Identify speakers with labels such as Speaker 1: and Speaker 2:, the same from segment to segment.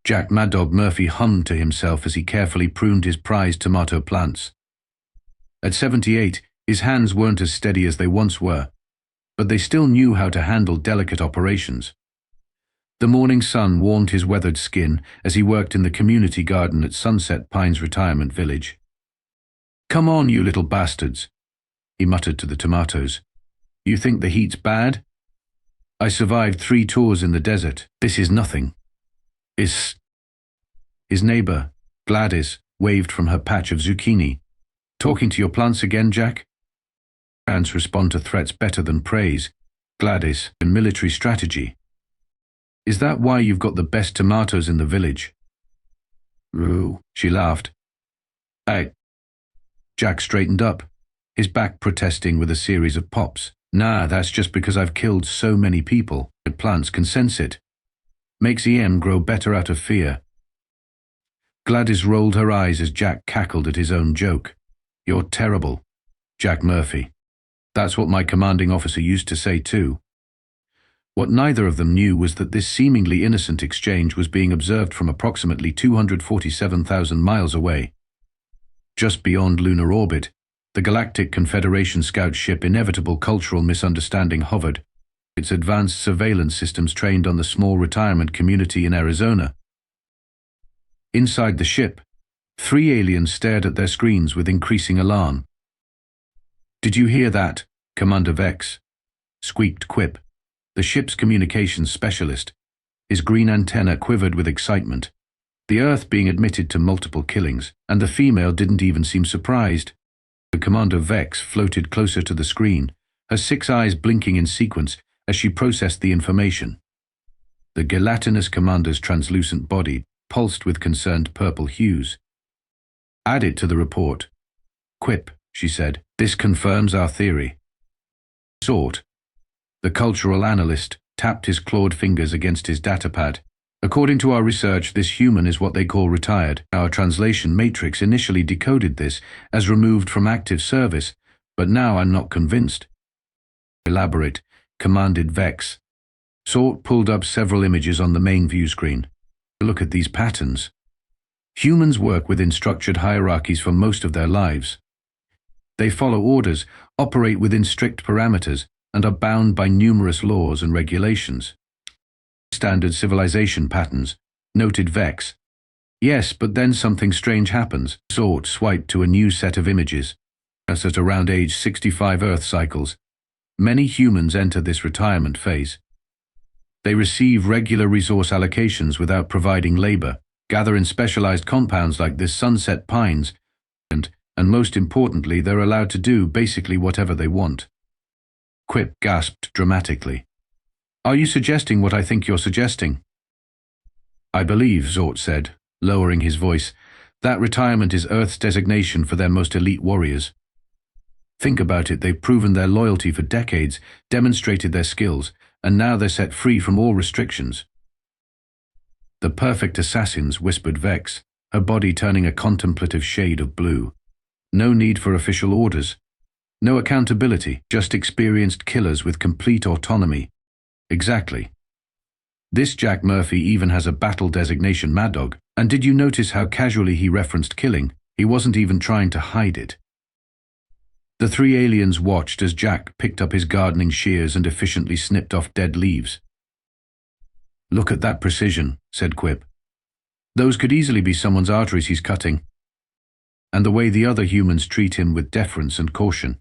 Speaker 1: Jack Maddog Murphy hummed to himself as he carefully pruned his prized tomato plants. At 78, his hands weren't as steady as they once were, but they still knew how to handle delicate operations. The morning sun warmed his weathered skin as he worked in the community garden at Sunset Pines Retirement Village. "Come on, you little bastards," he muttered to the tomatoes. "You think the heat's bad? I survived 3 tours in the desert. This is nothing." His neighbor, Gladys, waved from her patch of zucchini. "Talking to your plants again, Jack?" Ants respond to threats better than praise, Gladys, in military strategy. "Is that why you've got the best tomatoes in the village?" "Ooh," she laughed. Jack straightened up, his back protesting with a series of pops. "Nah, that's just because I've killed so many people. The plants can sense it. Makes EM grow better out of fear." Gladys rolled her eyes as Jack cackled at his own joke. "You're terrible, Jack Murphy. That's what my commanding officer used to say too." What neither of them knew was that this seemingly innocent exchange was being observed from approximately 247,000 miles away. Just beyond lunar orbit, the Galactic Confederation scout ship Inevitable Cultural Misunderstanding hovered, its advanced surveillance systems trained on the small retirement community in Arizona. Inside the ship, 3 aliens stared at their screens with increasing alarm. "Did you hear that, Commander Vex?" squeaked Quip, the ship's communications specialist. His green antenna quivered with excitement. The Earth being admitted to multiple killings, and the female didn't even seem surprised. Commander Vex floated closer to the screen, her 6 eyes blinking in sequence as she processed the information. The gelatinous commander's translucent body pulsed with concerned purple hues. "Add it to the report." "Quip," she said, "this confirms our theory." "Sort." The cultural analyst tapped his clawed fingers against his datapad. "According to our research, this human is what they call retired. Our translation matrix initially decoded this as removed from active service, but now I'm not convinced." "Elaborate," commanded Vex. Sort pulled up several images on the main view screen. "Look at these patterns. Humans work within structured hierarchies for most of their lives. They follow orders, operate within strict parameters, and are bound by numerous laws and regulations. Standard civilization patterns," noted Vex. "Yes, but then something strange happens." Sort swiped to a new set of images. As at around age 65 Earth cycles, many humans enter this retirement phase. They receive regular resource allocations without providing labor, gather in specialized compounds like this Sunset Pines, and most importantly, they're allowed to do basically whatever they want. Quip gasped dramatically. "Are you suggesting what I think you're suggesting?" "I believe," Zort said, lowering his voice, "that retirement is Earth's designation for their most elite warriors. Think about it, they've proven their loyalty for decades, demonstrated their skills, and now they're set free from all restrictions." "The perfect assassins," whispered Vex, her body turning a contemplative shade of blue. "No need for official orders. No accountability, just experienced killers with complete autonomy." "Exactly. This Jack Murphy even has a battle designation, Maddog, and did you notice how casually he referenced killing? He wasn't even trying to hide it." The 3 aliens watched as Jack picked up his gardening shears and efficiently snipped off dead leaves. "Look at that precision," said Quip. "Those could easily be someone's arteries he's cutting. And the way the other humans treat him with deference and caution.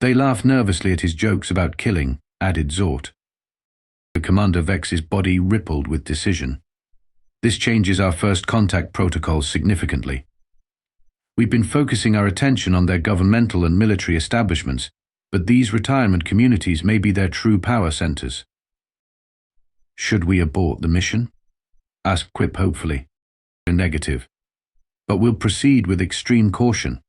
Speaker 1: They laugh nervously at his jokes about killing," added Zort. The Commander Vex's body rippled with decision. "This changes our first contact protocols significantly. We've been focusing our attention on their governmental and military establishments, but these retirement communities may be their true power centers." "Should we abort the mission?" asked Quip hopefully. "Negative. But we'll proceed with extreme caution.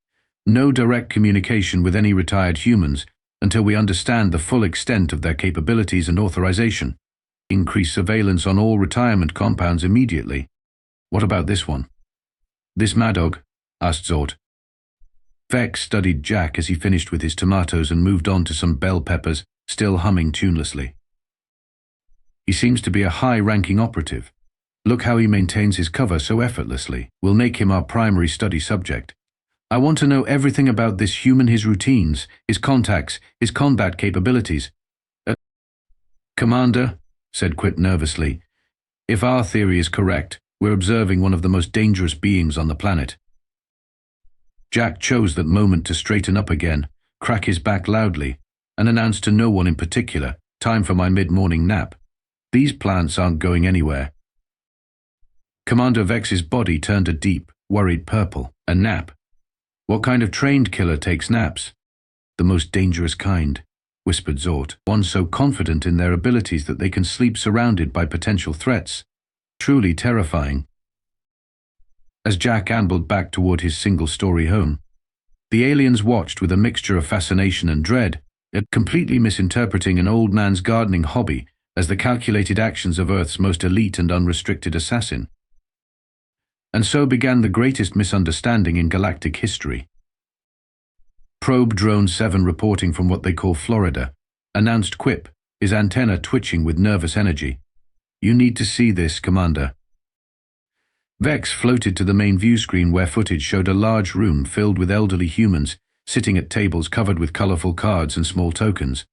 Speaker 1: No direct communication with any retired humans until we understand the full extent of their capabilities and authorization. Increase surveillance on all retirement compounds immediately." "What about this one?" "This Maddog?" asked Zort. Vex studied Jack as he finished with his tomatoes and moved on to some bell peppers, still humming tunelessly. "He seems to be a high-ranking operative. Look how he maintains his cover so effortlessly. We'll make him our primary study subject. I want to know everything about this human, his routines, his contacts, his combat capabilities. Commander, said Quip nervously, if our theory is correct, we're observing one of the most dangerous beings on the planet. Jack chose that moment to straighten up again, crack his back loudly, and announce to no one in particular, time for my mid-morning nap. These plants aren't going anywhere. Commander Vex's body turned a deep, worried purple. A nap? What kind of trained killer takes naps? The most dangerous kind, whispered Zort, one so confident in their abilities that they can sleep surrounded by potential threats. Truly terrifying. As Jack ambled back toward his single-story home, the aliens watched with a mixture of fascination and dread, completely misinterpreting an old man's gardening hobby as the calculated actions of Earth's most elite and unrestricted assassin. And so began the greatest misunderstanding in galactic history. Probe Drone 7 reporting from what they call Florida, announced Quip, his antenna twitching with nervous energy. You need to see this, Commander. Vex floated to the main view screen where footage showed a large room filled with elderly humans sitting at tables covered with colorful cards and small tokens.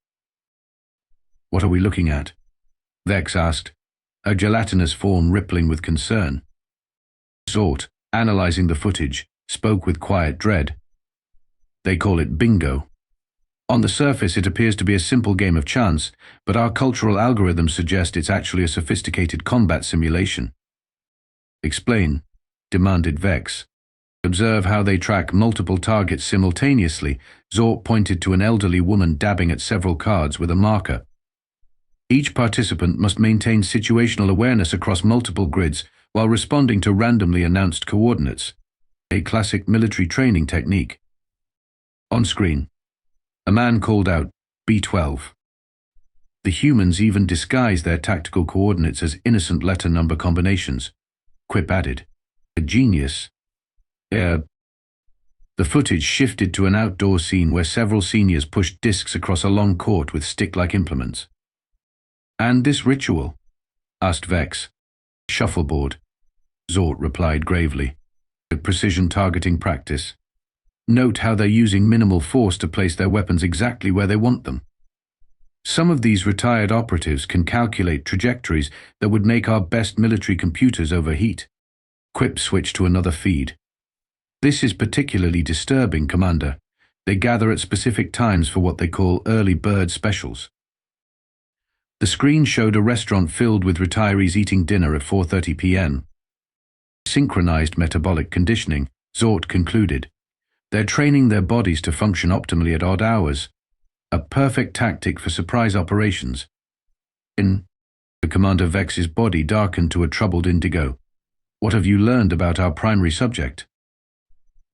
Speaker 1: What are we looking at? Vex asked, a gelatinous form rippling with concern. Zort, analyzing the footage, spoke with quiet dread. They call it bingo. On the surface, it appears to be a simple game of chance, but our cultural algorithms suggest it's actually a sophisticated combat simulation. Explain, demanded Vex. Observe how they track multiple targets simultaneously. Zort pointed to an elderly woman dabbing at several cards with a marker. Each participant must maintain situational awareness across multiple grids while responding to randomly announced coordinates, a classic military training technique. On screen, a man called out, B12. The humans even disguised their tactical coordinates as innocent letter-number combinations. Quip added, a genius. The footage shifted to an outdoor scene where several seniors pushed discs across a long court with stick-like implements. And this ritual? Asked Vex. Shuffleboard, Zort replied gravely. A precision targeting practice. Note how they're using minimal force to place their weapons exactly where they want them. Some of these retired operatives can calculate trajectories that would make our best military computers overheat. Quip switched to another feed. This is particularly disturbing, Commander. They gather at specific times for what they call early bird specials. The screen showed a restaurant filled with retirees eating dinner at 4:30 p.m. Synchronized metabolic conditioning, Zort concluded. They're training their bodies to function optimally at odd hours. A perfect tactic for surprise operations. The Commander Vex's body darkened to a troubled indigo. What have you learned about our primary subject?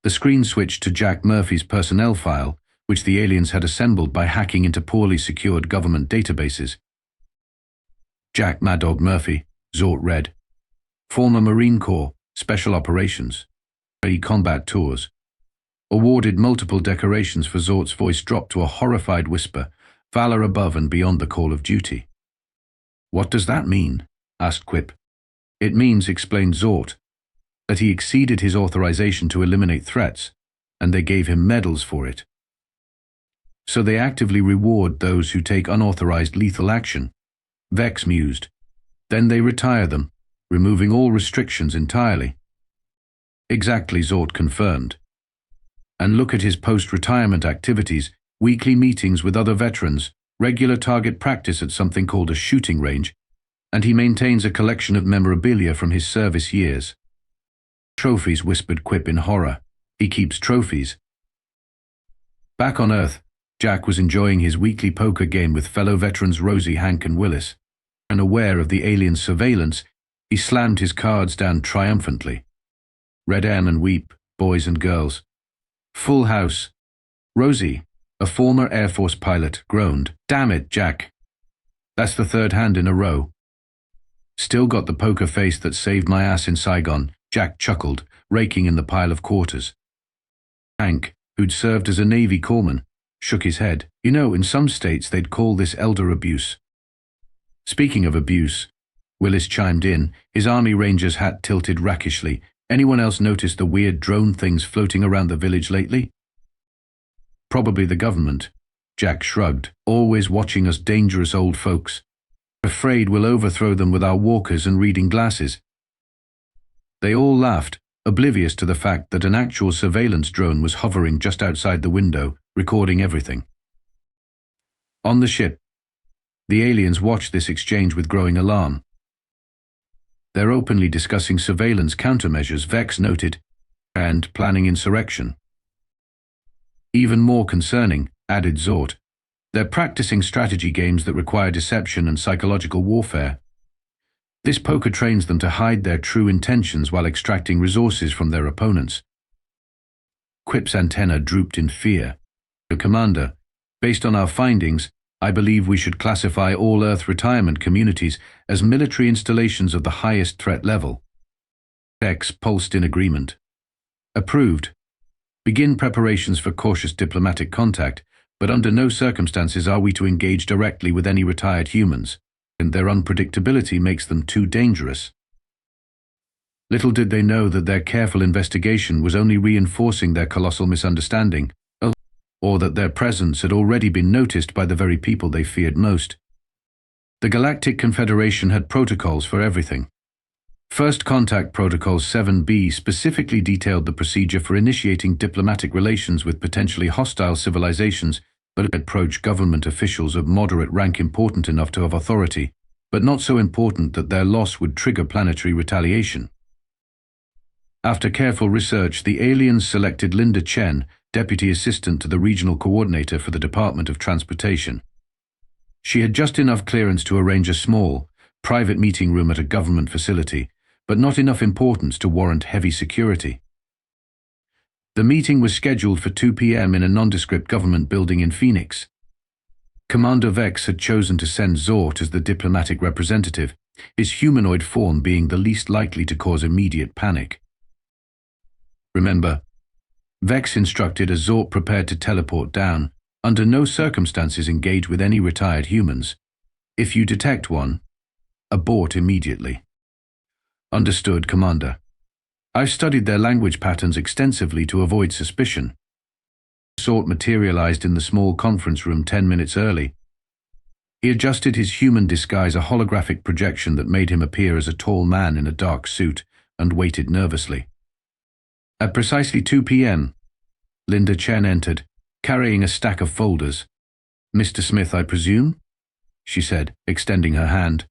Speaker 1: The screen switched to Jack Murphy's personnel file, which the aliens had assembled by hacking into poorly secured government databases. Jack Maddog Murphy, Zort read. Former Marine Corps, Special Operations, Combat Tours. Awarded multiple decorations for Zort's voice dropped to a horrified whisper, valor above and beyond the call of duty. What does that mean? Asked Quip. It means, explained Zort, that he exceeded his authorization to eliminate threats, and they gave him medals for it. So they actively reward those who take unauthorized lethal action. Vex mused. Then they retire them, removing all restrictions entirely. Exactly, Zort confirmed. And look at his post-retirement activities, weekly meetings with other veterans, regular target practice at something called a shooting range, and he maintains a collection of memorabilia from his service years. Trophies, whispered Quip in horror. He keeps trophies. Back on Earth, Jack was enjoying his weekly poker game with fellow veterans Rosie, Hank, and Willis. Unaware of the alien surveillance, he slammed his cards down triumphantly. Red M and Weep, boys and girls. Full house. Rosie, a former Air Force pilot, groaned. Damn it, Jack. That's the third hand in a row. Still got the poker face that saved my ass in Saigon, Jack chuckled, raking in the pile of quarters. Hank, who'd served as a Navy corpsman, shook his head. You know, in some states they'd call this elder abuse. Speaking of abuse, Willis chimed in, his Army Ranger's hat tilted rakishly. Anyone else noticed the weird drone things floating around the village lately? Probably the government, Jack shrugged, always watching us dangerous old folks. Afraid we'll overthrow them with our walkers and reading glasses. They all laughed, oblivious to the fact that an actual surveillance drone was hovering just outside the window, recording everything. On the ship, the aliens watched this exchange with growing alarm. They're openly discussing surveillance countermeasures, Vex noted, and planning insurrection. Even more concerning, added Zort, they're practicing strategy games that require deception and psychological warfare. This poker trains them to hide their true intentions while extracting resources from their opponents. Quip's antenna drooped in fear. Commander, based on our findings, I believe we should classify all Earth retirement communities as military installations of the highest threat level. Vex pulsed in agreement. Approved. Begin preparations for cautious diplomatic contact, but under no circumstances are we to engage directly with any retired humans, and their unpredictability makes them too dangerous. Little did they know that their careful investigation was only reinforcing their colossal misunderstanding, or that their presence had already been noticed by the very people they feared most. The Galactic Confederation had protocols for everything. First Contact Protocol 7B specifically detailed the procedure for initiating diplomatic relations with potentially hostile civilizations, but approach government officials of moderate rank important enough to have authority, but not so important that their loss would trigger planetary retaliation. After careful research, the aliens selected Linda Chen, Deputy Assistant to the Regional Coordinator for the Department of Transportation. She had just enough clearance to arrange a small, private meeting room at a government facility, but not enough importance to warrant heavy security. The meeting was scheduled for 2 p.m. in a nondescript government building in Phoenix. Commander Vex had chosen to send Zort as the diplomatic representative, his humanoid form being the least likely to cause immediate panic. Remember, Vex instructed as Zort prepared to teleport down, under no circumstances engage with any retired humans. If you detect one, abort immediately. Understood, Commander. I've studied their language patterns extensively to avoid suspicion. Zort materialized in the small conference room 10 minutes early. He adjusted his human disguise, a holographic projection that made him appear as a tall man in a dark suit, and waited nervously. At precisely 2 p.m., Linda Chen entered, carrying a stack of folders. "Mr. Smith, I presume?" she said, extending her hand.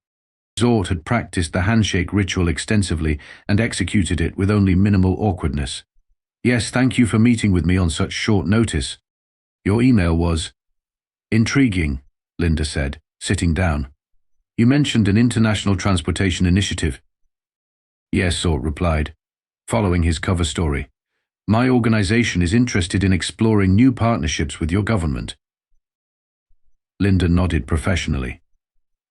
Speaker 1: Zort had practiced the handshake ritual extensively and executed it with only minimal awkwardness. "Yes, thank you for meeting with me on such short notice. Your email was intriguing," Linda said, sitting down. "You mentioned an international transportation initiative." "Yes," Zort replied, following his cover story. "My organization is interested in exploring new partnerships with your government." Linda nodded professionally.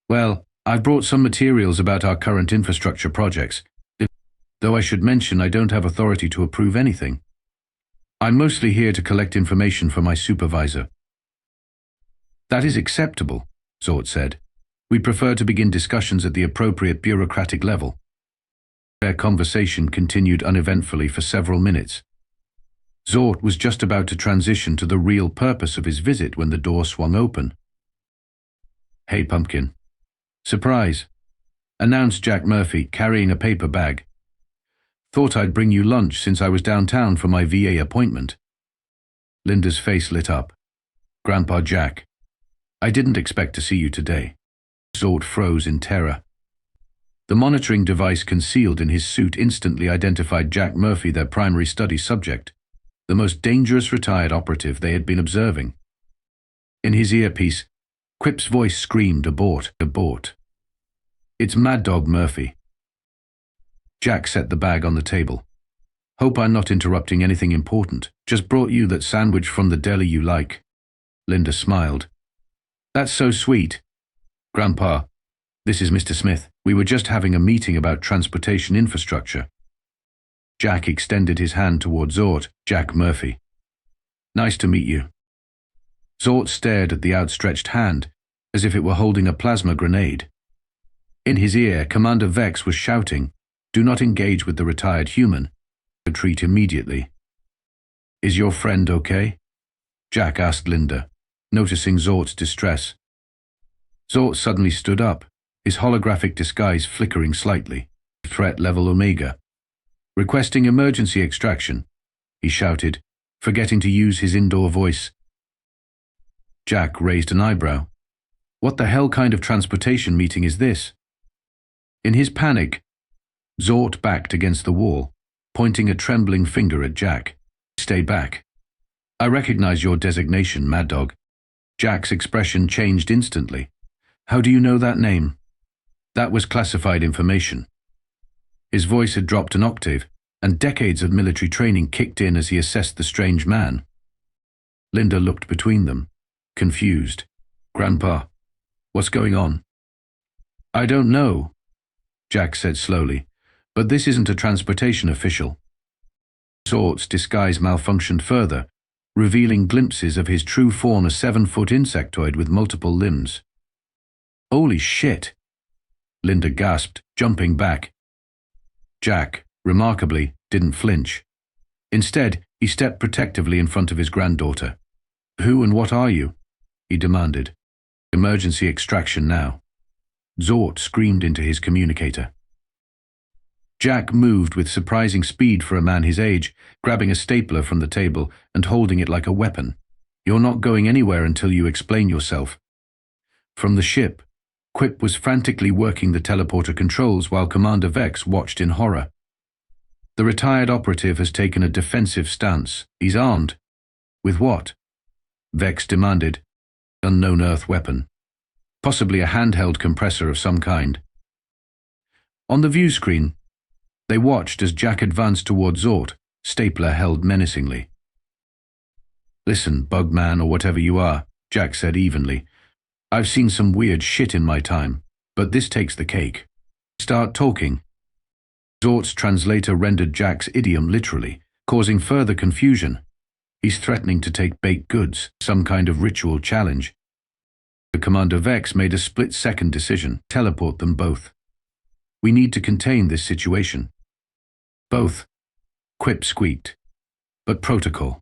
Speaker 1: "Well, I've brought some materials about our current infrastructure projects, though I should mention I don't have authority to approve anything. I'm mostly here to collect information for my supervisor." "That is acceptable," Zort said. "We prefer to begin discussions at the appropriate bureaucratic level." Their conversation continued uneventfully for several minutes. Zort was just about to transition to the real purpose of his visit when the door swung open. "Hey, Pumpkin." "Surprise," announced Jack Murphy, carrying a paper bag. "Thought I'd bring you lunch since I was downtown for my VA appointment." Linda's face lit up. "Grandpa Jack, I didn't expect to see you today." Zort froze in terror. The monitoring device concealed in his suit instantly identified Jack Murphy, their primary study subject, the most dangerous retired operative they had been observing. In his earpiece, Quip's voice screamed, "Abort, abort." "It's Maddog, Murphy." Jack set the bag on the table. "Hope I'm not interrupting anything important. Just brought you that sandwich from the deli you like." Linda smiled. "That's so sweet. Grandpa, this is Mr. Smith. We were just having a meeting about transportation infrastructure." Jack extended his hand toward Zort. "Jack Murphy. Nice to meet you." Zort stared at the outstretched hand, as if it were holding a plasma grenade. In his ear, Commander Vex was shouting, "Do not engage with the retired human. Retreat immediately." "Is your friend okay?" Jack asked Linda, noticing Zort's distress. Zort suddenly stood up, his holographic disguise flickering slightly. "Threat level Omega. Requesting emergency extraction," he shouted, forgetting to use his indoor voice. Jack raised an eyebrow. What the hell kind of transportation meeting is this? In his panic, Zort backed against the wall, pointing a trembling finger at Jack. "Stay back. I recognize your designation, Maddog." Jack's expression changed instantly. "How do you know that name?" "That was classified information." His voice had dropped an octave, and decades of military training kicked in as he assessed the strange man. Linda looked between them, confused. "Grandpa, what's going on?" "I don't know," Jack said slowly, "but this isn't a transportation official." Zort's disguise malfunctioned further, revealing glimpses of his true form, a 7-foot insectoid with multiple limbs. "Holy shit!" Linda gasped, jumping back. Jack, remarkably, didn't flinch. Instead, he stepped protectively in front of his granddaughter. "Who and what are you?" he demanded. "Emergency extraction now." Zort screamed into his communicator. Jack moved with surprising speed for a man his age, grabbing a stapler from the table and holding it like a weapon. "You're not going anywhere until you explain yourself." From the ship, Quip was frantically working the teleporter controls while Commander Vex watched in horror. "The retired operative has taken a defensive stance. He's armed." "With what?" Vex demanded. "Unknown Earth weapon. Possibly a handheld compressor of some kind." On the view screen, they watched as Jack advanced toward Zort, stapler held menacingly. "Listen, Bugman or whatever you are," Jack said evenly. "I've seen some weird shit in my time, but this takes the cake. Start talking." Zort's translator rendered Jack's idiom literally, causing further confusion. "He's threatening to take baked goods, some kind of ritual challenge." Commander Vex made a split-second decision: teleport them both. "We need to contain this situation." "Both," Quip squeaked. "But protocol.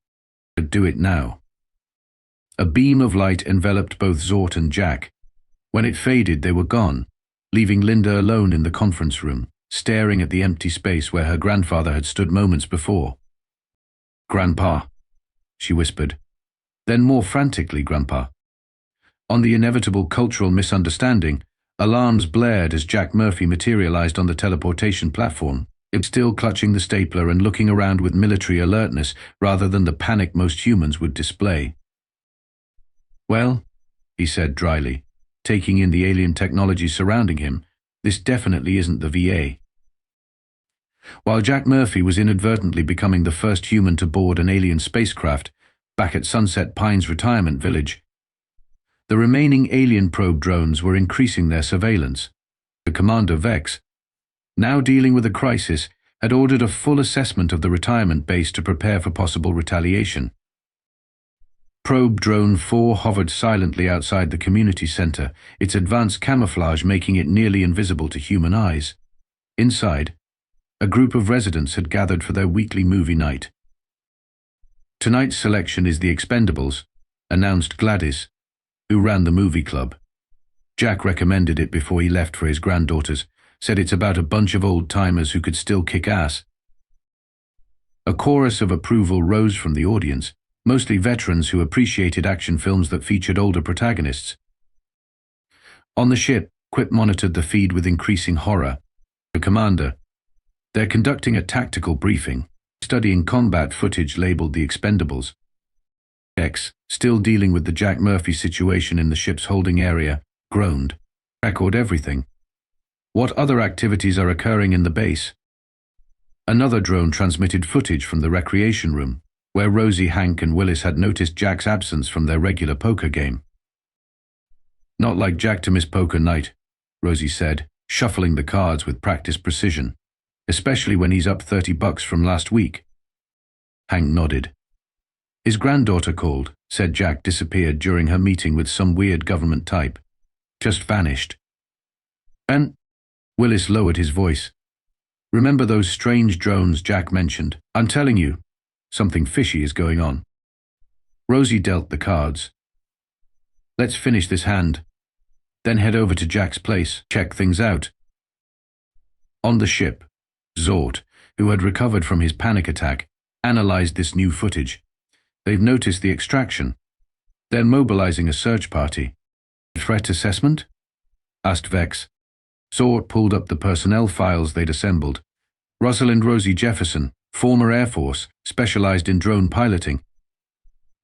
Speaker 1: Do it now." A beam of light enveloped both Zort and Jack. When it faded, they were gone, leaving Linda alone in the conference room, staring at the empty space where her grandfather had stood moments before. "Grandpa," she whispered. Then more frantically, "Grandpa." On the inevitable cultural misunderstanding, alarms blared as Jack Murphy materialized on the teleportation platform, still clutching the stapler and looking around with military alertness rather than the panic most humans would display. "Well," he said dryly, taking in the alien technology surrounding him, "this definitely isn't the VA." While Jack Murphy was inadvertently becoming the first human to board an alien spacecraft back at Sunset Pines Retirement Village, the remaining alien probe drones were increasing their surveillance. The Commander Vex, now dealing with a crisis, had ordered a full assessment of the retirement base to prepare for possible retaliation. Probe Drone 4 hovered silently outside the community center, its advanced camouflage making it nearly invisible to human eyes. Inside, a group of residents had gathered for their weekly movie night. "Tonight's selection is The Expendables," announced Gladys, who ran the movie club. Jack recommended it before he left for his granddaughters, said it's about a bunch of old-timers who could still kick ass. A chorus of approval rose from the audience, mostly veterans who appreciated action films that featured older protagonists. On the ship, Quip monitored the feed with increasing horror. "The Commander, they're conducting a tactical briefing, studying combat footage labeled The Expendables." X, still dealing with the Jack Murphy situation in the ship's holding area, groaned. "Record everything. What other activities are occurring in the base?" Another drone transmitted footage from the recreation room, where Rosie, Hank, and Willis had noticed Jack's absence from their regular poker game. "Not like Jack to miss poker night," Rosie said, shuffling the cards with practiced precision, "especially when he's up $30 from last week." Hank nodded. "His granddaughter called," said Jack disappeared during her meeting with some weird government type. "Just vanished." "And Willis lowered his voice. Remember those strange drones Jack mentioned? I'm telling you, something fishy is going on. Rosie dealt the cards. Let's finish this hand, then head over to Jack's place, check things out. On the ship, Zort, who had recovered from his panic attack, analyzed this new footage. They've noticed the extraction. They're mobilizing a search party. Threat assessment? Asked Vex. Zort pulled up the personnel files they'd assembled. Rosalind Rosie Jefferson, former Air Force, specialized in drone piloting.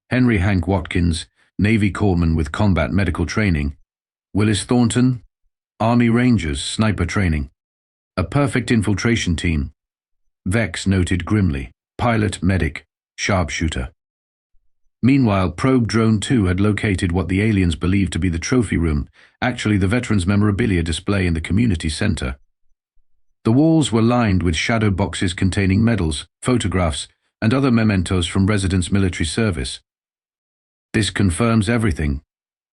Speaker 1: Henry Hank Watkins, Navy corpsman with combat medical training. Willis Thornton, Army Rangers, sniper training. A perfect infiltration team. Vex noted grimly. Pilot, medic, sharpshooter. Meanwhile, Probe Drone 2 had located what the aliens believed to be the trophy room, actually the veterans' memorabilia display in the community center. The walls were lined with shadow boxes containing medals, photographs, and other mementos from residents' military service. This confirms everything,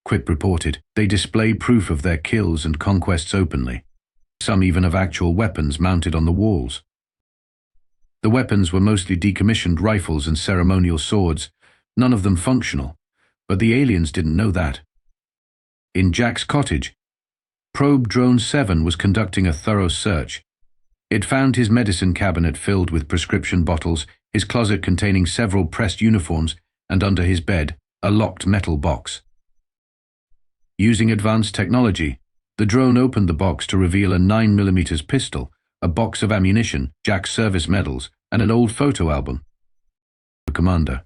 Speaker 1: Quip reported. They display proof of their kills and conquests openly. Some even have actual weapons mounted on the walls. The weapons were mostly decommissioned rifles and ceremonial swords, none of them functional, but the aliens didn't know that. In Jack's cottage, Probe Drone 7 was conducting a thorough search. It found his medicine cabinet filled with prescription bottles, his closet containing several pressed uniforms, and under his bed, a locked metal box. Using advanced technology, the drone opened the box to reveal a 9mm pistol, a box of ammunition, Jack's service medals, and an old photo album. The commander.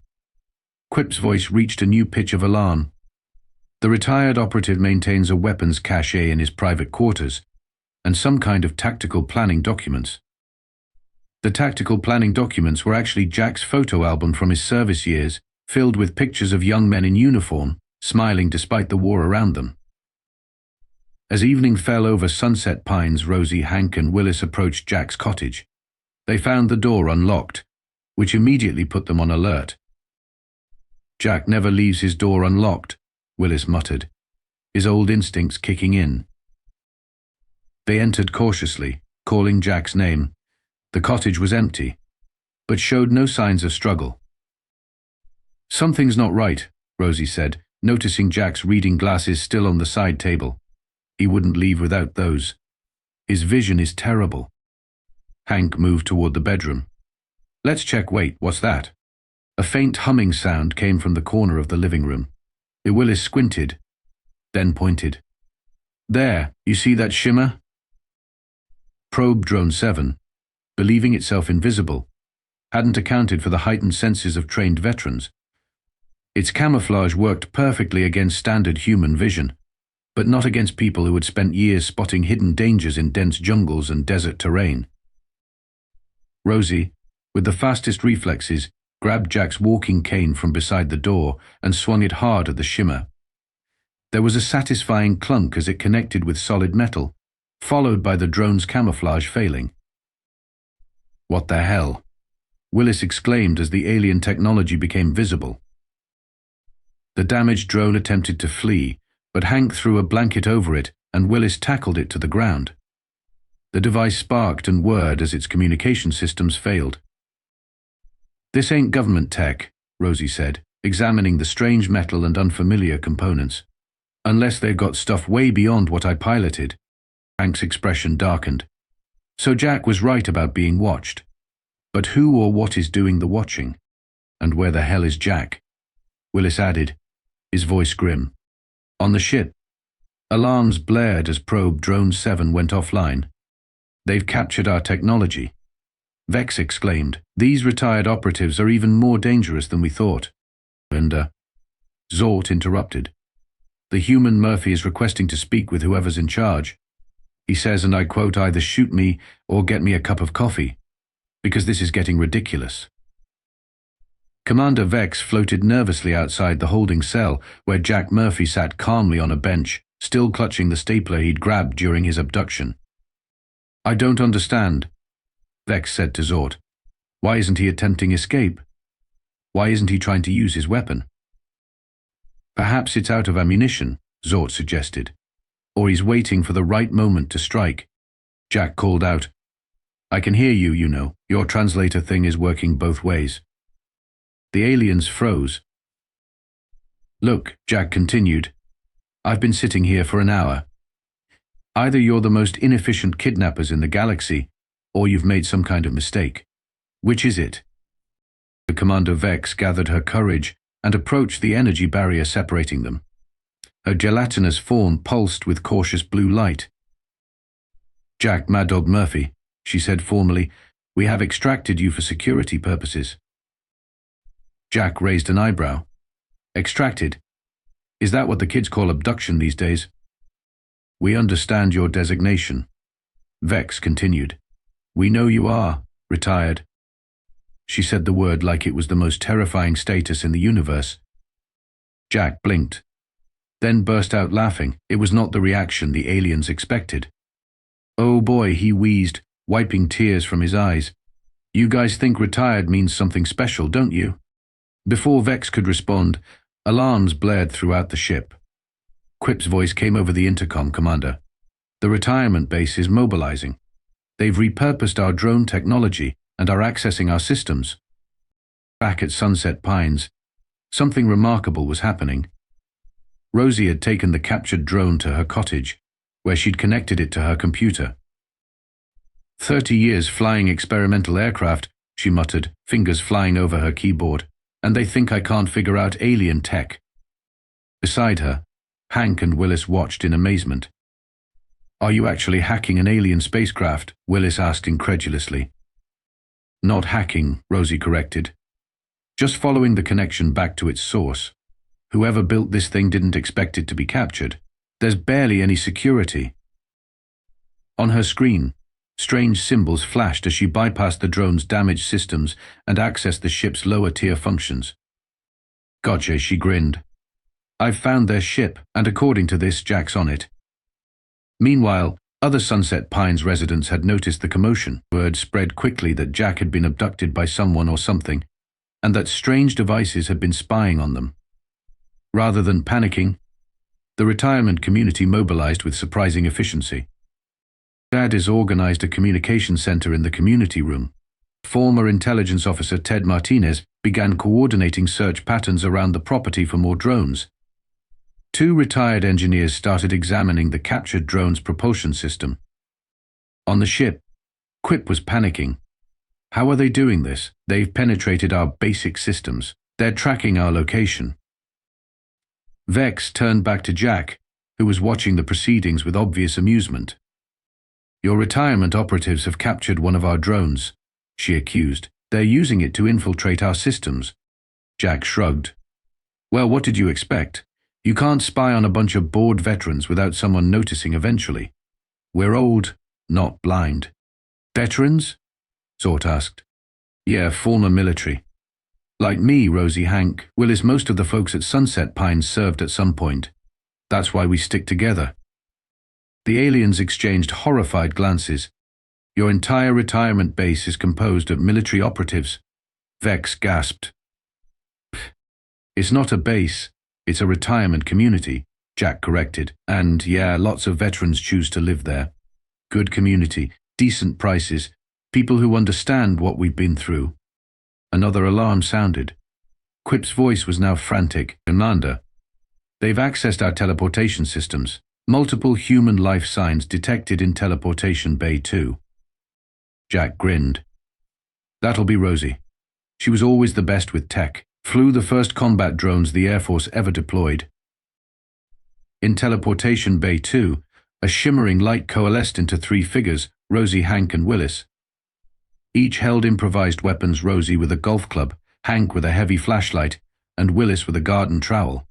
Speaker 1: Quip's voice reached a new pitch of alarm. The retired operative maintains a weapons cache in his private quarters, and some kind of tactical planning documents. The tactical planning documents were actually Jack's photo album from his service years, filled with pictures of young men in uniform, smiling despite the war around them. As evening fell over Sunset Pines, Rosie, Hank, and Willis approached Jack's cottage. They found the door unlocked, which immediately put them on alert. Jack never leaves his door unlocked, Willis muttered, his old instincts kicking in. They entered cautiously, calling Jack's name. The cottage was empty, but showed no signs of struggle. Something's not right, Rosie said, noticing Jack's reading glasses still on the side table. He wouldn't leave without those. His vision is terrible. Hank moved toward the bedroom. Let's check. Wait, what's that? A faint humming sound came from the corner of the living room. Willis squinted, then pointed. There, you see that shimmer? Probe Drone 7, believing itself invisible, hadn't accounted for the heightened senses of trained veterans. Its camouflage worked perfectly against standard human vision, but not against people who had spent years spotting hidden dangers in dense jungles and desert terrain. Rosie, with the fastest reflexes, grabbed Jack's walking cane from beside the door and swung it hard at the shimmer. There was a satisfying clunk as it connected with solid metal, followed by the drone's camouflage failing. What the hell? Willis exclaimed as the alien technology became visible. The damaged drone attempted to flee, but Hank threw a blanket over it and Willis tackled it to the ground. The device sparked and whirred as its communication systems failed. This ain't government tech, Rosie said, examining the strange metal and unfamiliar components. Unless they've got stuff way beyond what I piloted. Hank's expression darkened. So Jack was right about being watched. But who or what is doing the watching? And where the hell is Jack? Willis added, his voice grim. On the ship. Alarms blared as Probe Drone 7 went offline. They've captured our technology. Vex exclaimed, these retired operatives are even more dangerous than we thought. And, Zort interrupted. The human Murphy is requesting to speak with whoever's in charge. He says, and I quote, either shoot me or get me a cup of coffee, because this is getting ridiculous. Commander Vex floated nervously outside the holding cell, where Jack Murphy sat calmly on a bench, still clutching the stapler he'd grabbed during his abduction. I don't understand, Vex said to Zort. Why isn't he attempting escape? Why isn't he trying to use his weapon? Perhaps it's out of ammunition, Zort suggested. Or he's waiting for the right moment to strike. Jack called out. I can hear you, you know. Your translator thing is working both ways. The aliens froze. Look, Jack continued. I've been sitting here for an hour. Either you're the most inefficient kidnappers in the galaxy, or you've made some kind of mistake. Which is it? The Commander Vex gathered her courage and approached the energy barrier separating them. Her gelatinous form pulsed with cautious blue light. Jack Maddog Murphy, she said formally, we have extracted you for security purposes. Jack raised an eyebrow. Extracted? Is that what the kids call abduction these days? We understand your designation. Vex continued. We know you are retired. She said the word like it was the most terrifying status in the universe. Jack blinked, then burst out laughing. It was not the reaction the aliens expected. Oh boy, he wheezed, wiping tears from his eyes. You guys think retired means something special, don't you? Before Vex could respond, alarms blared throughout the ship. Quip's voice came over the intercom, Commander. The retirement base is mobilizing. They've repurposed our drone technology and are accessing our systems. Back at Sunset Pines, something remarkable was happening. Rosie had taken the captured drone to her cottage, where she'd connected it to her computer. 30 years flying experimental aircraft, she muttered, fingers flying over her keyboard, and they think I can't figure out alien tech. Beside her, Hank and Willis watched in amazement. Are you actually hacking an alien spacecraft? Willis asked incredulously. Not hacking, Rosie corrected. Just following the connection back to its source. Whoever built this thing didn't expect it to be captured. There's barely any security. On her screen, strange symbols flashed as she bypassed the drone's damaged systems and accessed the ship's lower-tier functions. Gotcha, she grinned. I've found their ship, and according to this, Jack's on it. Meanwhile, other Sunset Pines residents had noticed the commotion. Word spread quickly that Jack had been abducted by someone or something, and that strange devices had been spying on them. Rather than panicking, the retirement community mobilized with surprising efficiency. Dad has organized a communication center in the community room. Former intelligence officer Ted Martinez began coordinating search patterns around the property for more drones. 2 retired engineers started examining the captured drone's propulsion system. On the ship, Quip was panicking. How are they doing this? They've penetrated our basic systems. They're tracking our location. Vex turned back to Jack, who was watching the proceedings with obvious amusement. Your retirement operatives have captured one of our drones, she accused. They're using it to infiltrate our systems. Jack shrugged. Well, what did you expect? You can't spy on a bunch of bored veterans without someone noticing eventually. We're old, not blind. Veterans? Zort asked. Yeah, former military. Like me, Rosie, Hank, Willis, most of the folks at Sunset Pines served at some point. That's why we stick together. The aliens exchanged horrified glances. Your entire retirement base is composed of military operatives. Vex gasped. It's not a base. It's a retirement community, Jack corrected. And yeah, lots of veterans choose to live there. Good community, decent prices, people who understand what we've been through. Another alarm sounded. Quip's voice was now frantic. Commander, they've accessed our teleportation systems. Multiple human life signs detected in teleportation bay 2. Jack grinned. That'll be Rosie. She was always the best with tech. Flew the first combat drones the Air Force ever deployed. In teleportation bay 2, a shimmering light coalesced into 3 figures, Rosie, Hank, and Willis. Each held improvised weapons, Rosie with a golf club, Hank with a heavy flashlight, and Willis with a garden trowel.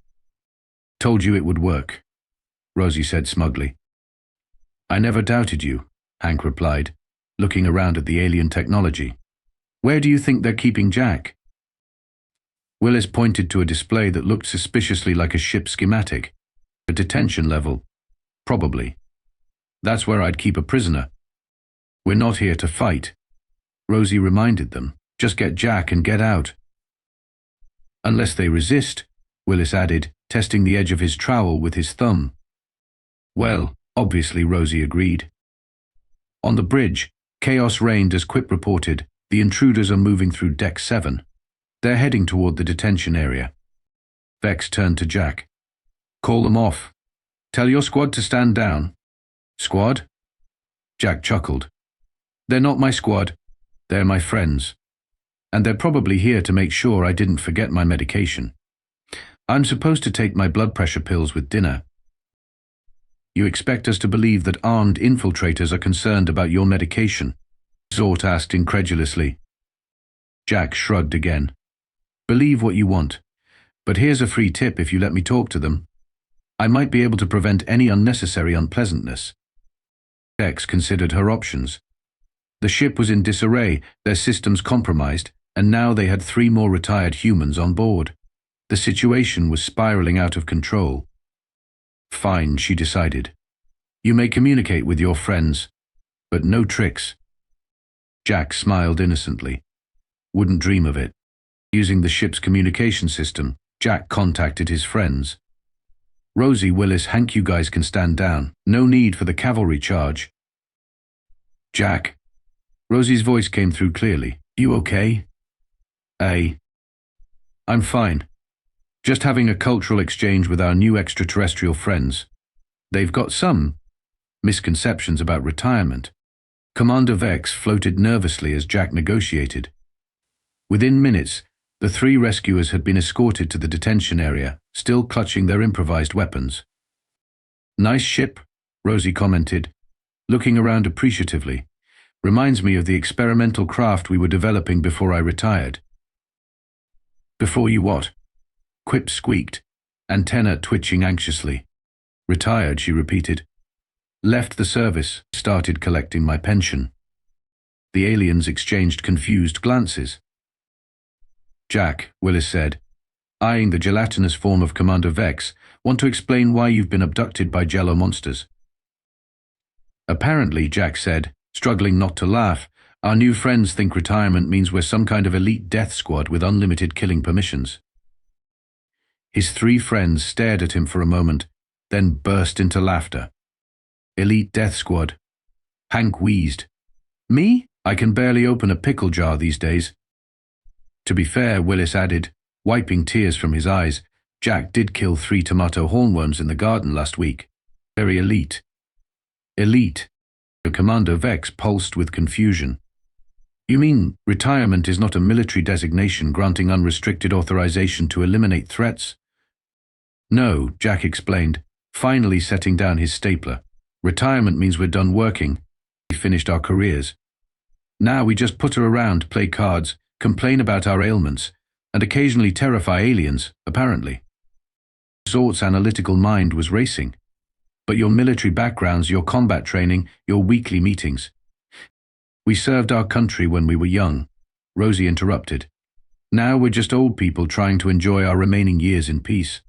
Speaker 1: Told you it would work, Rosie said smugly. I never doubted you, Hank replied, looking around at the alien technology. Where do you think they're keeping Jack? Willis pointed to a display that looked suspiciously like a ship schematic. A detention level. Probably. That's where I'd keep a prisoner. We're not here to fight, Rosie reminded them. Just get Jack and get out. Unless they resist, Willis added, testing the edge of his trowel with his thumb. Well, obviously, Rosie agreed. On the bridge, chaos reigned as Quip reported. The intruders are moving through Deck 7. They're heading toward the detention area. Vex turned to Jack. Call them off. Tell your squad to stand down. Squad? Jack chuckled. They're not my squad. They're my friends. And they're probably here to make sure I didn't forget my medication. I'm supposed to take my blood pressure pills with dinner. You expect us to believe that armed infiltrators are concerned about your medication? Zort asked incredulously. Jack shrugged again. Believe what you want, but here's a free tip if you let me talk to them. I might be able to prevent any unnecessary unpleasantness. Vex considered her options. The ship was in disarray, their systems compromised, and now they had 3 more retired humans on board. The situation was spiraling out of control. Fine, she decided. You may communicate with your friends, but no tricks. Jack smiled innocently. Wouldn't dream of it. Using the ship's communication system, Jack contacted his friends. Rosie, Willis, Hank, you guys can stand down. No need for the cavalry charge. Jack. Rosie's voice came through clearly. You okay? I'm fine. Just having a cultural exchange with our new extraterrestrial friends. They've got some misconceptions about retirement. Commander Vex floated nervously as Jack negotiated. Within minutes, the 3 rescuers had been escorted to the detention area, still clutching their improvised weapons. Nice ship, Rosie commented, looking around appreciatively. Reminds me of the experimental craft we were developing before I retired. Before you what? Quip squeaked, antenna twitching anxiously. Retired, she repeated. Left the service, started collecting my pension. The aliens exchanged confused glances. Jack, Willis said, eyeing the gelatinous form of Commander Vex, want to explain why you've been abducted by jello monsters. Apparently, Jack said, struggling not to laugh, our new friends think retirement means we're some kind of elite death squad with unlimited killing permissions. His 3 friends stared at him for a moment, then burst into laughter. Elite death squad. Hank wheezed. Me? I can barely open a pickle jar these days. To be fair, Willis added, wiping tears from his eyes, Jack did kill 3 tomato hornworms in the garden last week. Very elite. Elite. The Commander Vex pulsed with confusion. You mean retirement is not a military designation granting unrestricted authorization to eliminate threats? No, Jack explained, finally setting down his stapler. Retirement means we're done working. We finished our careers. Now we just putter around, play cards, complain about our ailments, and occasionally terrify aliens, apparently. Zort's analytical mind was racing. But your military backgrounds, your combat training, your weekly meetings. We served our country when we were young, Rosie interrupted. Now we're just old people trying to enjoy our remaining years in peace.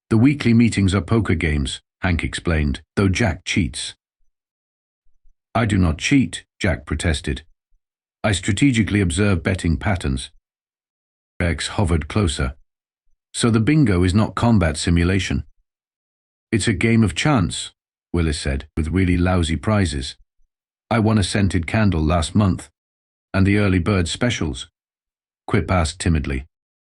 Speaker 1: The weekly meetings are poker games, Hank explained, though Jack cheats. I do not cheat, Jack protested. I strategically observe betting patterns. Vex hovered closer. So the bingo is not combat simulation. It's a game of chance, Willis said, with really lousy prizes. I won a scented candle last month. And the early bird specials. Quip asked timidly.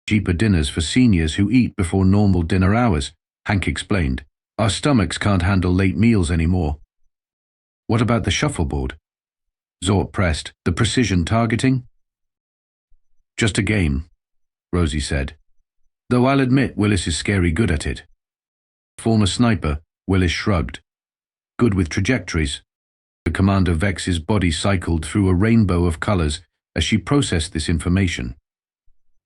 Speaker 1: Cheaper dinners for seniors who eat before normal dinner hours, Hank explained. Our stomachs can't handle late meals anymore. What about the shuffleboard? Zort pressed. The precision targeting? Just a game, Rosie said. Though I'll admit Willis is scary good at it. Former sniper, Willis shrugged. Good with trajectories. The Commander Vex's body cycled through a rainbow of colors as she processed this information.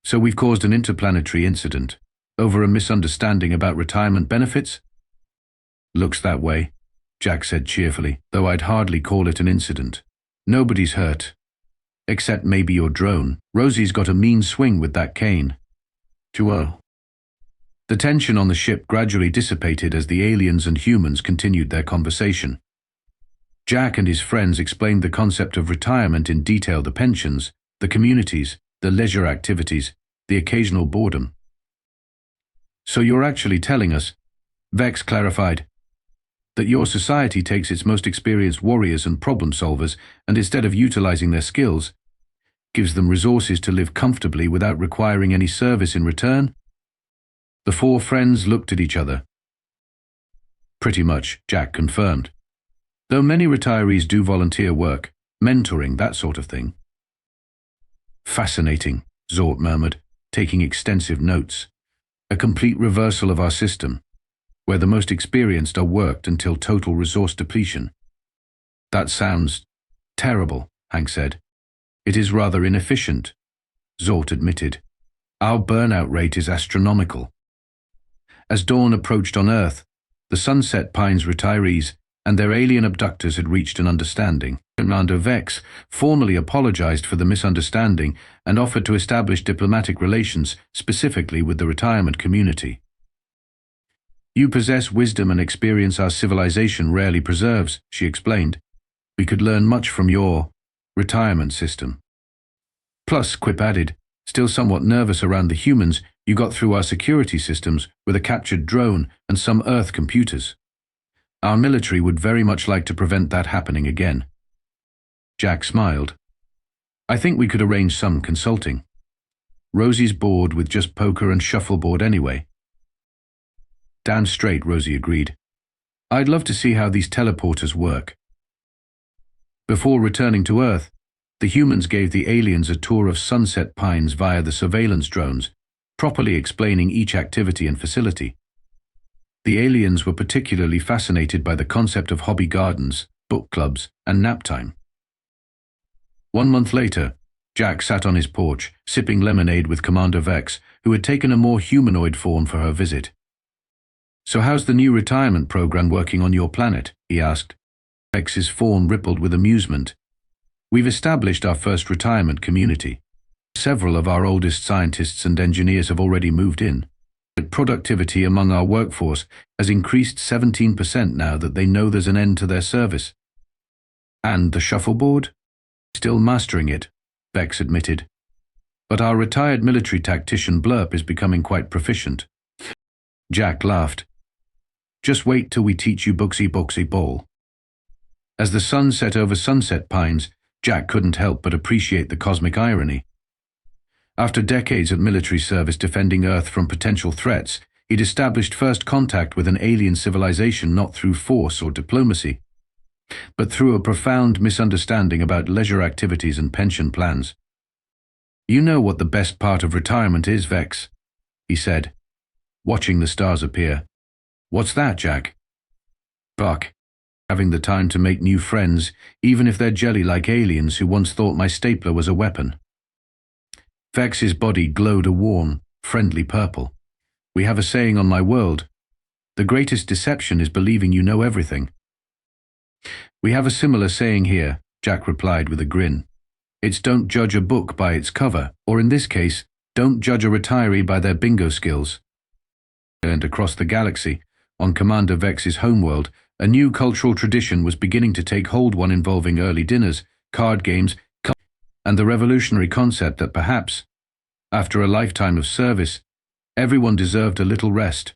Speaker 1: So we've caused an interplanetary incident over a misunderstanding about retirement benefits? Looks that way, Jack said cheerfully, though I'd hardly call it an incident. Nobody's hurt. Except maybe your drone. Rosie's got a mean swing with that cane. Too well. The tension on the ship gradually dissipated as the aliens and humans continued their conversation. Jack and his friends explained the concept of retirement in detail: the pensions, the communities, the leisure activities, the occasional boredom. So you're actually telling us, Vex clarified, That your society takes its most experienced warriors and problem solvers and instead of utilizing their skills, gives them resources to live comfortably without requiring any service in return? The four friends looked at each other. Pretty much, Jack confirmed. Though many retirees do volunteer work, mentoring, that sort of thing. Fascinating, Zort murmured, taking extensive notes. A complete reversal of our system, where the most experienced are worked until total resource depletion. That sounds terrible, Hank said. It is rather inefficient, Zort admitted. Our burnout rate is astronomical. As dawn approached on Earth, the Sunset Pines retirees and their alien abductors had reached an understanding. Commander Vex formally apologized for the misunderstanding and offered to establish diplomatic relations specifically with the retirement community. You possess wisdom and experience our civilization rarely preserves, she explained. We could learn much from your retirement system. Plus, Quip added, still somewhat nervous around the humans, you got through our security systems with a captured drone and some Earth computers. Our military would very much like to prevent that happening again. Jack smiled. I think we could arrange some consulting. Rosie's bored with just poker and shuffleboard anyway. Damn straight, Rosie agreed. I'd love to see how these teleporters work. Before returning to Earth, the humans gave the aliens a tour of Sunset Pines via the surveillance drones, properly explaining each activity and facility. The aliens were particularly fascinated by the concept of hobby gardens, book clubs, and nap time. 1 month later, Jack sat on his porch, sipping lemonade with Commander Vex, who had taken a more humanoid form for her visit. So how's the new retirement program working on your planet? He asked. Vex's form rippled with amusement. We've established our first retirement community. Several of our oldest scientists and engineers have already moved in. Productivity among our workforce has increased 17% now that they know there's an end to their service. And the shuffleboard? Still mastering it, Vex admitted. But our retired military tactician Blurp is becoming quite proficient. Jack laughed. Just wait till we teach you Booksy Ball. As the sun set over Sunset Pines, Jack couldn't help but appreciate the cosmic irony. After decades of military service defending Earth from potential threats, he'd established first contact with an alien civilization not through force or diplomacy, but through a profound misunderstanding about leisure activities and pension plans. You know what the best part of retirement is, Vex, he said, watching the stars appear. What's that, Jack? Buck. Having the time to make new friends, even if they're jelly like aliens who once thought my stapler was a weapon. Vex's body glowed a warm, friendly purple. We have a saying on my world, the greatest deception is believing you know everything. We have a similar saying here, Jack replied with a grin. It's don't judge a book by its cover, or in this case, don't judge a retiree by their bingo skills. And across the galaxy, on Commander Vex's homeworld, a new cultural tradition was beginning to take hold, one involving early dinners, card games, and the revolutionary concept that perhaps, after a lifetime of service, everyone deserved a little rest.